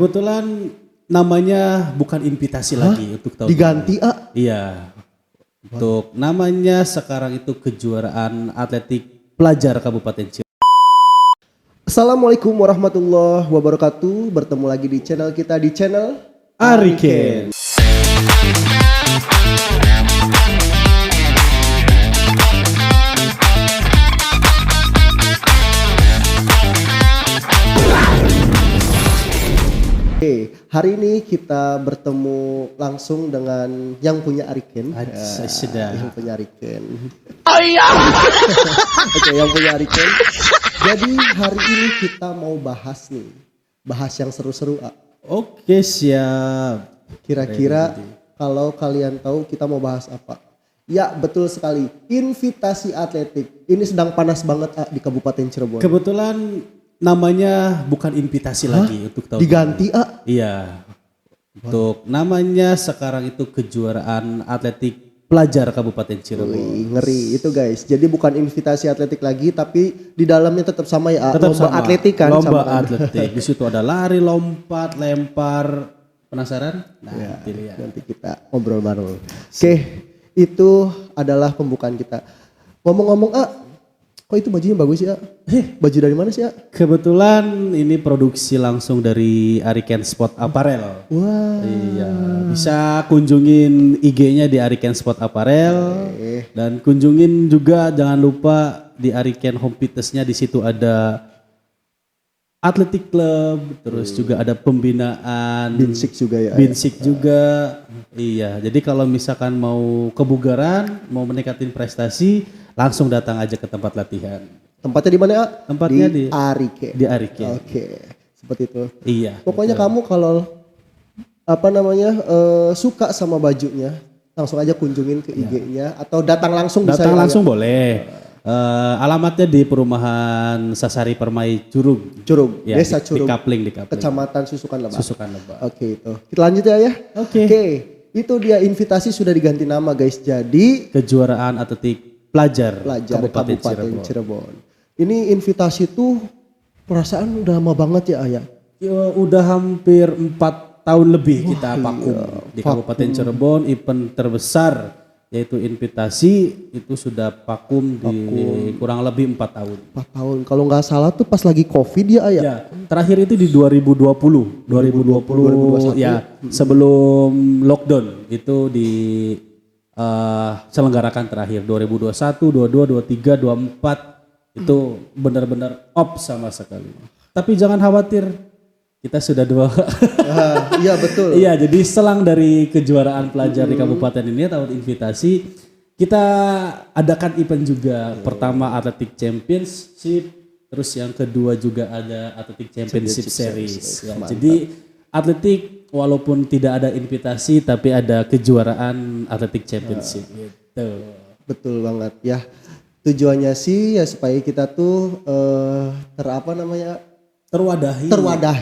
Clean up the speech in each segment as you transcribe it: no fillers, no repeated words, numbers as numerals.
Kebetulan namanya bukan invitasi lagi untuk tahun Diganti ini. Iya. Untuk namanya sekarang itu kejuaraan atletik pelajar Kabupaten Cirebon. Assalamualaikum warahmatullahi wabarakatuh. Bertemu lagi di channel kita, di channel Ariken. Oke, hari ini kita bertemu langsung dengan yang punya Ariken. Sudah. Yang punya Ariken. Oke, yang punya Ariken. Jadi hari ini kita mau bahas yang seru-seru. Oke, siap. Kira-kira kalau kalian tahu kita mau bahas apa? Ya, betul sekali. Invitasi atletik. Ini sedang panas banget di Kabupaten Cirebon. Kebetulan namanya bukan invitasi lagi untuk tahun Diganti ini. Iya. Untuk namanya sekarang itu kejuaraan atletik pelajar Kabupaten Cirebon. Wih, ngeri itu guys. Jadi bukan invitasi atletik lagi, tapi di dalamnya tetap sama ya. Tetap lomba sama. atletik kan. Lomba sama atletik. Di situ ada lari, lompat, lempar. Penasaran? Nah, ya, nanti lihat. nanti kita ngobrol bareng. Oke, itu adalah pembukaan kita. Ngomong-ngomong kok itu bajunya bagus ya? Baju dari mana sih ya? Kebetulan ini produksi langsung dari Ariken Sport Apparel. Wah. Iya, bisa kunjungin IG-nya di Ariken Sport Apparel. Dan kunjungin juga jangan lupa di Ariken Homepage-nya, di situ ada Athletic Club, terus juga ada pembinaan. Binsik juga ya. Binsik juga. Iya, jadi kalau misalkan mau kebugaran, mau meningkatin prestasi, langsung datang aja ke tempat latihan. Tempatnya di mana ya? Tempatnya di Ariken. Di Ariken. Oke, seperti itu. Iya. Pokoknya betul. kamu kalau suka sama bajunya, langsung aja kunjungin ke IG-nya atau datang langsung bisa. Datang langsung boleh. Alamatnya di Perumahan Sasari Permai Curug. Ya, Desa Di Curug. Kapling. Kecamatan Susukan Lebak. Susukan Lebak. Oke, itu. Kita lanjut ya. Oke. Itu dia invitasi sudah diganti nama guys. Jadi Kejuaraan atletik pelajar Kabupaten Cirebon. Ini invitasi tuh perasaan udah lama banget ya. Ya, udah hampir 4 tahun lebih kita vakum di Kabupaten Cirebon. Event terbesar yaitu invitasi itu sudah vakum di kurang lebih 4 tahun. 4 tahun. Kalau nggak salah tuh pas lagi Covid ya. Ya, terakhir itu di 2020 ya, sebelum lockdown itu selenggarakan terakhir 2021, 22, 23, 24 itu benar-benar off sama sekali. Tapi jangan khawatir, kita sudah 2. Iya betul. Iya, jadi selang dari kejuaraan pelajar di kabupaten ini tahun invitasi, kita adakan event juga. Pertama Athletic Championship, terus yang kedua juga ada Athletic Championship Series. Ya, jadi atletik walaupun tidak ada invitasi tapi ada kejuaraan Athletic Championship gitu. Betul banget ya. Tujuannya sih ya supaya kita tuh terwadahi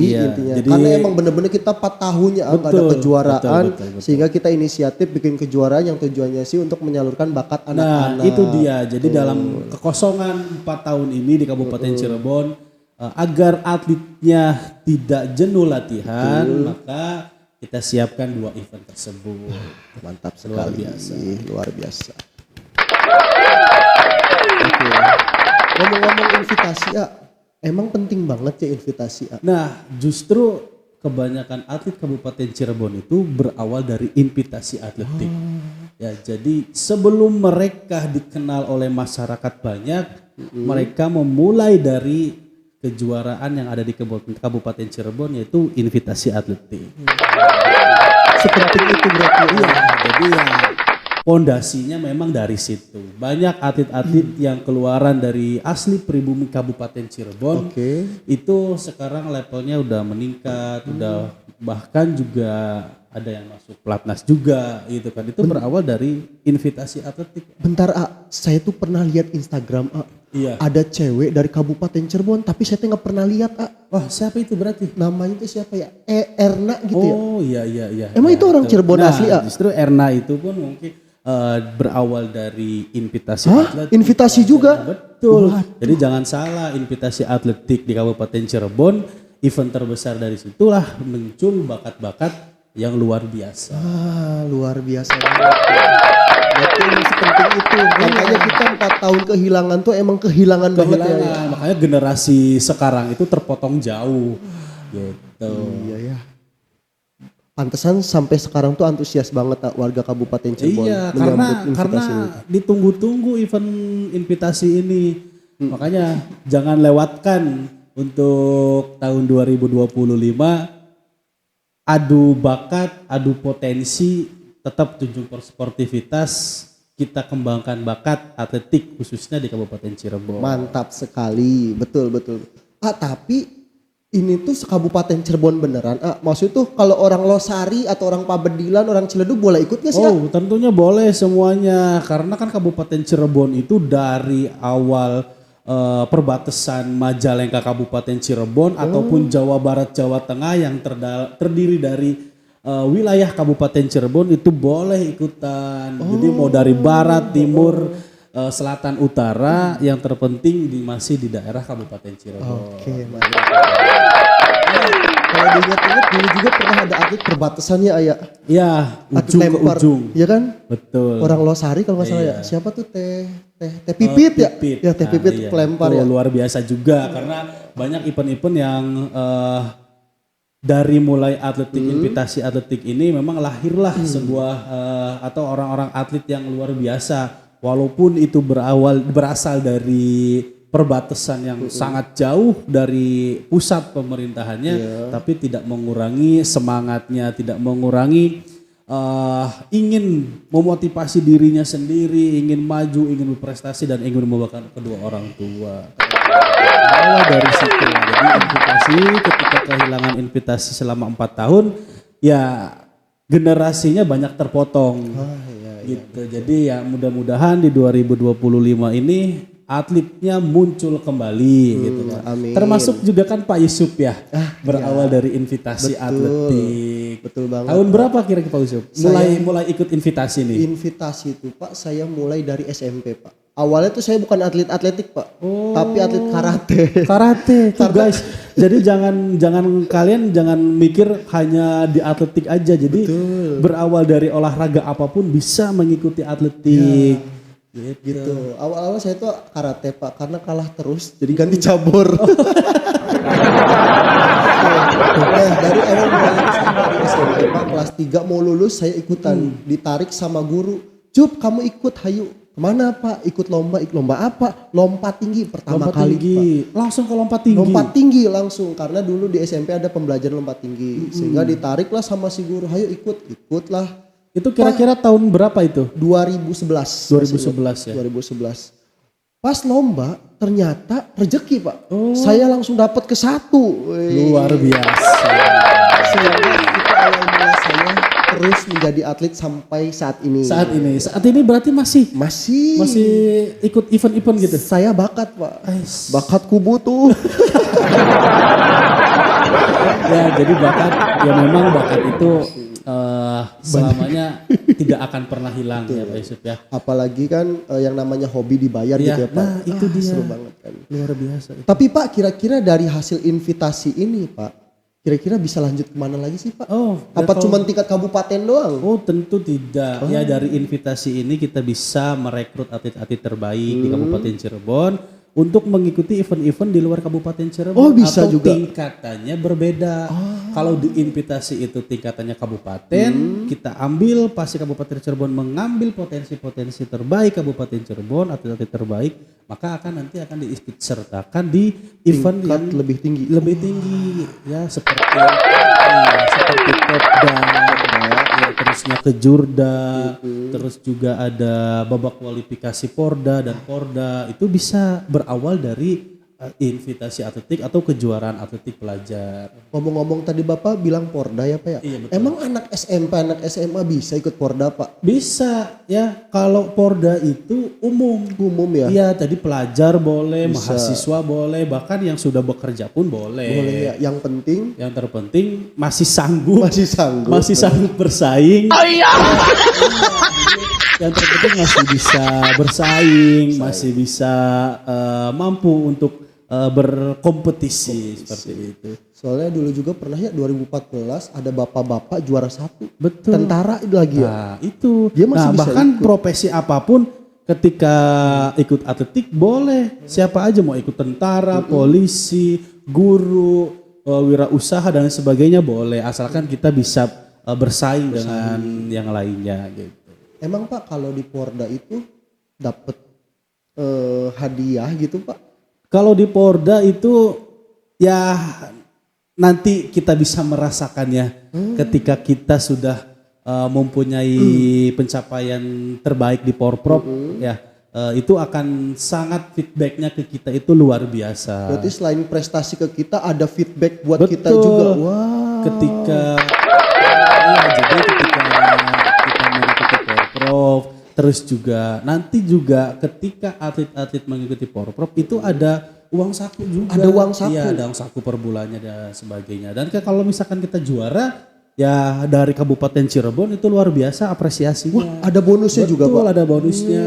iya, intinya. jadi, karena emang bener-bener kita 4 tahun ya ada kejuaraan, betul. Sehingga kita inisiatif bikin kejuaraan yang tujuannya sih untuk menyalurkan bakat anak-anak. Nah itu dia, jadi dalam kekosongan 4 tahun ini di Kabupaten Cirebon, agar atletnya tidak jenuh latihan, maka kita siapkan 2 event tersebut. Mantap sekali, luar biasa. Oke. Ngomong-ngomong invitasi emang penting banget ya invitasi. Nah justru kebanyakan atlet Kabupaten Cirebon itu berawal dari invitasi atletik. Ya, jadi sebelum mereka dikenal oleh masyarakat banyak, mereka memulai dari kejuaraan yang ada di Kabupaten Cirebon yaitu invitasi atletik. Sepenting itu berarti. Iya, jadi ya pondasinya memang dari situ. Banyak atlet-atlet yang keluaran dari asli pribumi Kabupaten Cirebon. Itu sekarang levelnya udah meningkat, udah bahkan juga ada yang masuk pelatnas juga gitu kan. Itu berawal dari invitasi atletik. Bentar saya tuh pernah lihat Instagram Iya. Ada cewek dari Kabupaten Cirebon tapi saya nggak pernah lihat Wah, siapa itu berarti? Namanya itu siapa ya? Erna gitu ya. Oh iya. Emang itu orang Cirebon asli Justru Erna itu pun mungkin berawal dari invitasi atletik. Invitasi juga? Betul. Jadi jangan salah, invitasi atletik di Kabupaten Cirebon event terbesar dari situlah muncul bakat-bakat yang luar biasa. Luar biasa banget. Berarti yang sepenting itu. Makanya kita 4 tahun kehilangan tuh emang kehilangan banget ya. Makanya generasi sekarang itu terpotong jauh gitu. Iya ya. Pantesan sampai sekarang tuh antusias banget warga Kabupaten Cirebon menyambut invitasi ini. Ditunggu-tunggu event invitasi ini. Makanya jangan lewatkan untuk tahun 2025, adu bakat, adu potensi, tetap tunjuk sportivitas, kita kembangkan bakat atletik khususnya di Kabupaten Cirebon. Mantap sekali, betul. Tapi ini tuh Kabupaten Cirebon beneran. Maksud tuh kalau orang Losari atau orang Pabedilan, orang Ciledug boleh ikut gak sih? Oh, tentunya boleh semuanya. Karena kan Kabupaten Cirebon itu dari awal perbatasan Majalengka Kabupaten Cirebon ataupun Jawa Barat Jawa Tengah yang terdiri dari wilayah Kabupaten Cirebon itu boleh ikutan. Jadi mau dari barat, timur, selatan, utara, yang terpenting masih di daerah Kabupaten Cirebon. Oke, mantap. Kalau diingat-ingat dulu juga pernah ada atlet perbatasannya Ayah. Ya, ujung ke ujung. Iya kan? Betul. Orang Losari kalau nggak salah ya. Siapa tuh Teh Pipit ya? Ya Teh Pipit pelempar ya. Luar biasa juga karena banyak event-event yang dari mulai atletik invitasi atletik ini memang lahirlah sebuah atau orang-orang atlet yang luar biasa. Walaupun itu berasal dari perbatasan yang sangat jauh dari pusat pemerintahannya, tapi tidak mengurangi semangatnya, tidak mengurangi ingin memotivasi dirinya sendiri, ingin maju, ingin berprestasi dan ingin membawakan kedua orang tua. Awal dari situ, jadi invitasi ketika kehilangan invitasi selama 4 tahun, ya generasinya banyak terpotong. Gitu. Jadi ya mudah-mudahan di 2025 ini atletnya muncul kembali gitu kan. Amin. Termasuk juga kan Pak Yusuf ya, berawal dari invitasi atletik. Betul banget. Tahun berapa kira-kira Pak Yusuf? Mulai ikut invitasi nih. Invitasi itu Pak, saya mulai dari SMP Pak. Awalnya tuh saya bukan atlet atletik Pak, tapi atlet karate. Karate tuh guys. Jadi kalian jangan mikir hanya di atletik aja. Jadi berawal dari olahraga apapun bisa mengikuti atletik. Gitu. Awal-awal saya tuh karate Pak, karena kalah terus jadi ganti cabur. Dari awal mulai dari SMP Pak, kelas 3 mau lulus saya ikutan, ditarik sama guru. Cup kamu ikut, hayu. Kemana Pak? Ikut lomba apa? Lompat tinggi pertama kali Pak. Langsung ke lompat tinggi? Lompat tinggi langsung, karena dulu di SMP ada pembelajaran lompat tinggi. Sehingga ditariklah sama si guru, hayu ikutlah. Itu kira-kira tahun berapa itu? 2011. 2011 ya? 2011. Pas lomba ternyata rezeki Pak. Saya langsung dapat ke 1. Luar biasa. Sehingga itu awal mula saya terus menjadi atlet sampai saat ini. Saat ini berarti masih ikut event-event gitu? Saya bakat Pak. Bakat kubu tuh. Ya jadi memang bakat itu selamanya tidak akan pernah hilang ya Pak Yusuf ya. Apalagi kan yang namanya hobi dibayar gitu ya Pak. Nah itu dia. Seru banget kan. Luar biasa. Tapi Pak kira-kira dari hasil invitasi ini Pak, kira-kira bisa lanjut kemana lagi sih Pak? Apa cuma tingkat kabupaten doang? Oh tentu tidak. Ya dari invitasi ini kita bisa merekrut atlet-atlet terbaik di Kabupaten Cirebon untuk mengikuti event-event di luar Kabupaten Cirebon. Bisa atau juga. Tingkatannya berbeda. Kalau di invitasi itu tingkatannya kabupaten, kita ambil pasti Kabupaten Cirebon mengambil potensi-potensi terbaik Kabupaten Cirebon, atlet-atlet terbaik, maka nanti akan diikutsertakan di event tingkat yang lebih tinggi. Ya seperti Popda, ya, terusnya Kejurda, terus juga ada babak kualifikasi Porda dan Porda. Itu bisa berawal dari invitasi atletik atau kejuaraan atletik pelajar. Ngomong-ngomong tadi Bapak bilang Porda ya Pak ya? Iya, betul. Emang anak SMP, anak SMA bisa ikut Porda Pak? Bisa ya, kalau Porda itu umum. Umum ya? Iya, tadi pelajar boleh, Bisa. mahasiswa boleh, bahkan yang sudah bekerja pun boleh. Boleh ya, yang penting Yang terpenting masih sanggup bersaing. Yang terpenting masih bisa bersaing, masih bisa mampu untuk berkompetisi seperti itu. Soalnya dulu juga pernah ya 2014 ada bapak-bapak juara 1. Betul. Tentara itu lagi ya. Nah, itu. Dia masih nah, bisa bahkan ikut. profesi apapun ketika ikut atletik boleh. Siapa aja mau ikut tentara, polisi, guru, wirausaha dan sebagainya boleh. Asalkan kita bisa bersaing dengan yang lainnya gitu. Emang Pak kalau di Porda itu dapat hadiah gitu Pak? Kalau di Porda itu ya nanti kita bisa merasakannya ketika kita sudah mempunyai pencapaian terbaik di Porprov ya itu akan sangat feedbacknya ke kita itu luar biasa. Berarti selain prestasi ke kita ada feedback buat Betul. kita juga. Wah. Ketika jadi ketika kita mengikuti Porprov terus juga nanti juga ketika atlet-atlet mengikuti Porprov itu ada uang saku juga. Ada uang saku. Iya, ada uang saku per bulannya dan sebagainya. Dan kalau misalkan kita juara ya dari Kabupaten Cirebon itu luar biasa apresiasinya. Wah, ada bonusnya juga Pak. Ada bonusnya.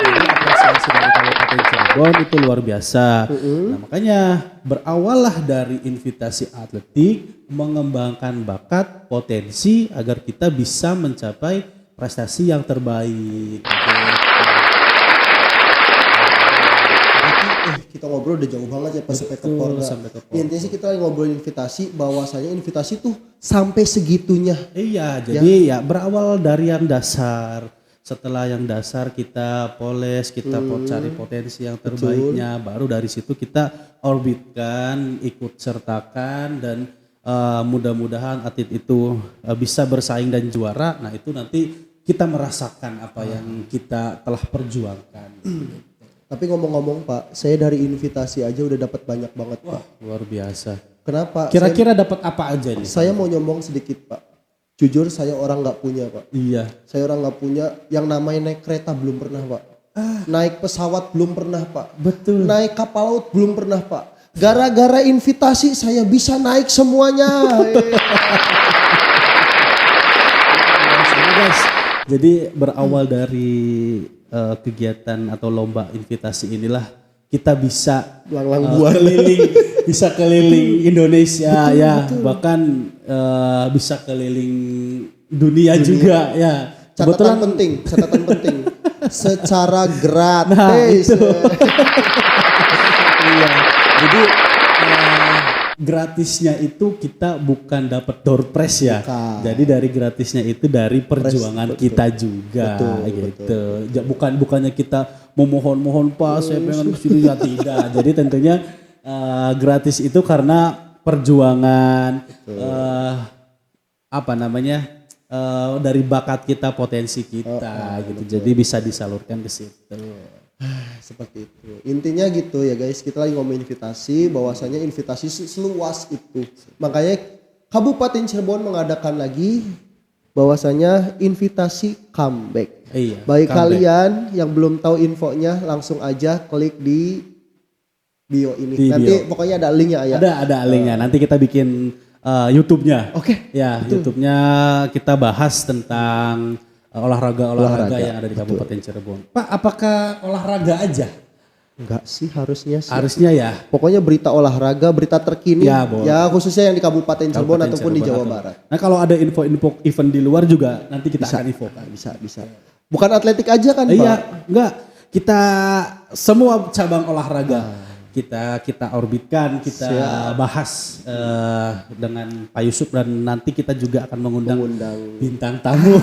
Jadi apresiasi dari Kabupaten Cirebon itu luar biasa. Nah, makanya berawallah dari invitasi atletik mengembangkan bakat, potensi agar kita bisa mencapai prestasi yang terbaik. Kita ngobrol udah jauh banget ya pas sampai ke Porda. Intinya sih kita lagi ngobrolin invitasi, bahwasanya invitasi tuh sampai segitunya. Iya, jadi ya berawal dari yang dasar. Setelah yang dasar kita poles, kita cari potensi yang terbaiknya, baru dari situ kita orbitkan, ikut sertakan dan mudah-mudahan atlet itu bisa bersaing dan juara. Nah, itu nanti kita merasakan apa yang kita telah perjuangkan. Tapi ngomong-ngomong Pak, saya dari invitasi aja udah dapat banyak banget Pak. Luar biasa. Kenapa? Kira-kira dapat apa aja nih? Saya mau nyombong sedikit Pak. Jujur saya orang nggak punya Pak. Iya. Saya orang nggak punya. Yang namanya naik kereta belum pernah Pak. Naik pesawat belum pernah Pak. Betul. Naik kapal laut belum pernah Pak. Gara-gara invitasi saya bisa naik semuanya. Guys, jadi berawal dari kegiatan atau lomba invitasi inilah kita bisa bisa keliling Indonesia ya, bahkan bisa keliling dunia juga ya. Catatan penting. Secara gratis. Iya. Jadi gratisnya itu kita bukan dapat door prize ya. Bukan. Jadi dari gratisnya itu dari perjuangan kita juga gitu. Bukannya kita memohon-mohon Pak saya pengen kesini ya, tidak. Jadi tentunya gratis itu karena perjuangan dari bakat kita, potensi kita gitu. Betul. Jadi bisa disalurkan ke situ. Seperti itu. Intinya gitu ya guys, kita lagi ngomongin invitasi, bahwasanya invitasi seluas itu. Makanya Kabupaten Cirebon mengadakan lagi bahwasanya invitasi comeback. Iya, bagi kalian yang belum tahu infonya langsung aja klik di bio ini. Nanti pokoknya ada linknya ya. Ada linknya. Nanti kita bikin YouTube-nya. Oke. Ya, YouTube-nya kita bahas tentang olahraga yang ada di Kabupaten Cirebon. Pak, apakah olahraga aja? Enggak sih, harusnya sih. Harusnya ya. Pokoknya berita olahraga, berita terkini ya khususnya yang di Kabupaten Cirebon ataupun di Jawa Barat. Nah, kalau ada info-info event di luar juga nanti kita akan infokan. Bisa. Bukan atletik aja kan, Pak? Iya, enggak. Kita semua cabang olahraga kita orbitkan, kita bahas dengan Pak Yusuf dan nanti kita juga akan mengundang bintang tamu.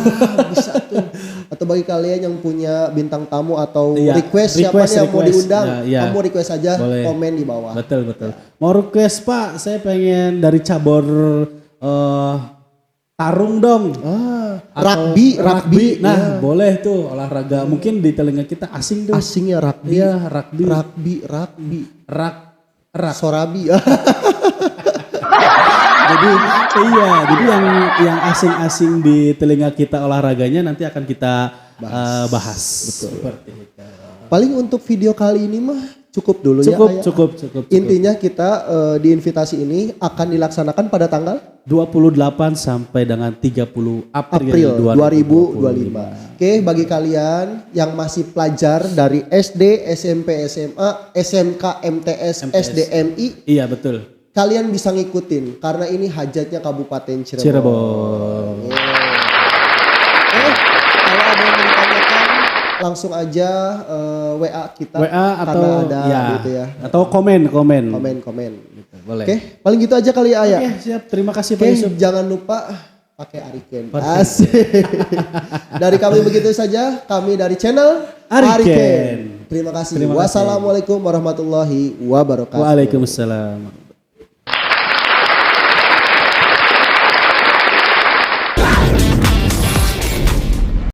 Bisa tuh. Atau bagi kalian yang punya bintang tamu atau request siapa yang mau diundang, kamu request aja. Boleh. Komen di bawah. Betul. Mau request Pak, saya pengen dari cabur tarung dong. Rugby. Nah, boleh tuh olahraga. Mungkin di telinga kita asing tuh. Asing ya rugby. Iya, Rugby. Sorabi. Jadi yang asing-asing di telinga kita olahraganya nanti akan kita bahas. Betul. Seperti itu. Paling untuk video kali ini mah cukup dulu cukup. Intinya kita di invitasi ini akan dilaksanakan pada tanggal 28 sampai dengan 30 April April 2025. Oke, bagi kalian yang masih pelajar dari SD, SMP, SMA, SMK, MTS, SDMI, Iya betul. kalian bisa ngikutin karena ini hajatnya Kabupaten Cirebon. Cirebon. Kalau ada yang mau ditanyakan langsung aja WA kita WA atau karena ada ya, gitu ya. atau komen. Komen. Gitu, boleh. Oke, paling gitu aja kali ya. Oke, siap. Terima kasih Pak Oke, Yusuf. jangan lupa pakai Ariken. Asik. Dari kami begitu saja. Kami dari channel Ariken. Terima kasih. Terima kasih. Wassalamualaikum warahmatullahi wabarakatuh. Waalaikumsalam.